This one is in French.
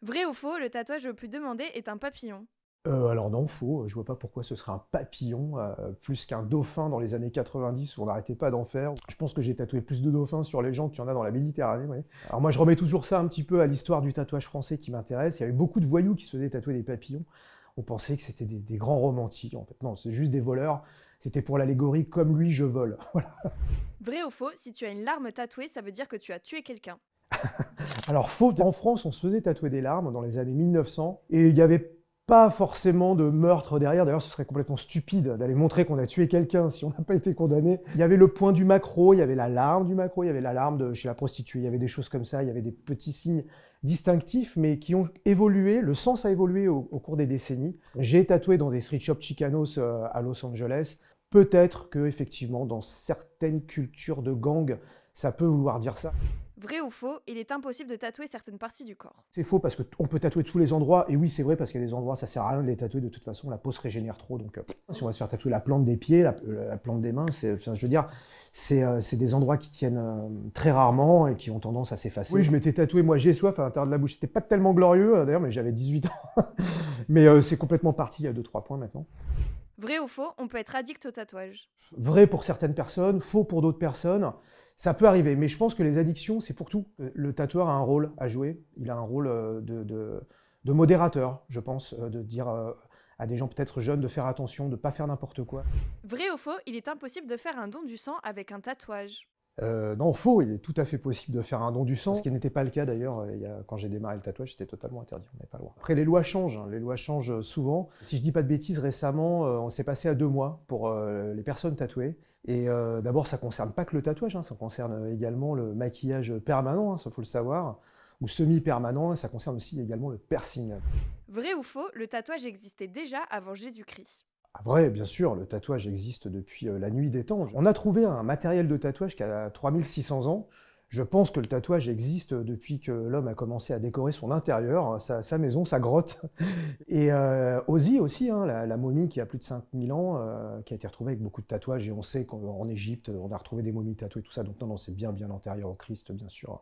Vrai ou faux, le tatouage le plus demandé est un papillon? Alors non, faux, je vois pas pourquoi ce serait un papillon, plus qu'un dauphin dans les années 90 où on n'arrêtait pas d'en faire. Je pense que j'ai tatoué plus de dauphins sur les gens qu'il y en a dans la Méditerranée, oui. Alors moi, je remets toujours ça un petit peu à l'histoire du tatouage français qui m'intéresse. Il y avait beaucoup de voyous qui se faisaient tatouer des papillons. On pensait que c'était des grands romantiques. En fait, non, c'est juste des voleurs. C'était pour l'allégorie «comme lui, je vole». Voilà. Vrai ou faux, si tu as une larme tatouée, ça veut dire que tu as tué quelqu'un? Alors faux, en France, on se faisait tatouer des larmes dans les années 1900 et il n'y avait pas forcément de meurtre derrière. D'ailleurs, ce serait complètement stupide d'aller montrer qu'on a tué quelqu'un si on n'a pas été condamné. Il y avait le point du maquereau, il y avait la larme du maquereau, il y avait la larme de chez la prostituée, il y avait des choses comme ça, il y avait des petits signes distinctifs, mais qui ont évolué, le sens a évolué au cours des décennies. J'ai tatoué dans des street shops chicanos à Los Angeles. Peut-être que, effectivement, dans certaines cultures de gang, ça peut vouloir dire ça. Vrai ou faux, il est impossible de tatouer certaines parties du corps? C'est faux parce qu'on peut tatouer tous les endroits. Et oui, c'est vrai parce qu'il y a des endroits, ça sert à rien de les tatouer. De toute façon, la peau se régénère trop. Donc, si on va se faire tatouer la plante des pieds, la plante des mains, enfin, je veux dire, c'est des endroits qui tiennent très rarement et qui ont tendance à s'effacer. Oui, je m'étais tatoué, moi, j'ai soif à l'intérieur de la bouche. C'était pas tellement glorieux, d'ailleurs, mais j'avais 18 ans. Mais c'est complètement parti il y a 2-3 points maintenant. Vrai ou faux, on peut être addict au tatouage? Vrai pour certaines personnes, faux pour d'autres personnes. Ça peut arriver, mais je pense que les addictions, c'est pour tout. Le tatoueur a un rôle à jouer. Il a un rôle de modérateur, je pense, de dire à des gens peut-être jeunes de faire attention, de ne pas faire n'importe quoi. Vrai ou faux, il est impossible de faire un don du sang avec un tatouage? Non, faux, il est tout à fait possible de faire un don du sang, ce qui n'était pas le cas d'ailleurs quand j'ai démarré le tatouage, c'était totalement interdit, on n'avait pas le droit. Après, les lois changent, hein, les lois changent souvent. Si je dis pas de bêtises, récemment, on s'est passé à 2 mois pour les personnes tatouées. Et d'abord, ça concerne pas que le tatouage, hein, ça concerne également le maquillage permanent, hein, ça faut le savoir, ou semi-permanent, et ça concerne aussi également le piercing. Vrai ou faux, le tatouage existait déjà avant Jésus-Christ? Ah, vrai, bien sûr, le tatouage existe depuis la nuit des temps. On a trouvé un matériel de tatouage qui a 3600 ans. Je pense que le tatouage existe depuis que l'homme a commencé à décorer son intérieur, hein, sa maison, sa grotte. Et Ozzy aussi, hein, la momie qui a plus de 5000 ans, qui a été retrouvée avec beaucoup de tatouages. Et on sait qu'en Égypte, on a retrouvé des momies tatouées, tout ça. Donc non, non, c'est bien, bien antérieur au Christ, bien sûr.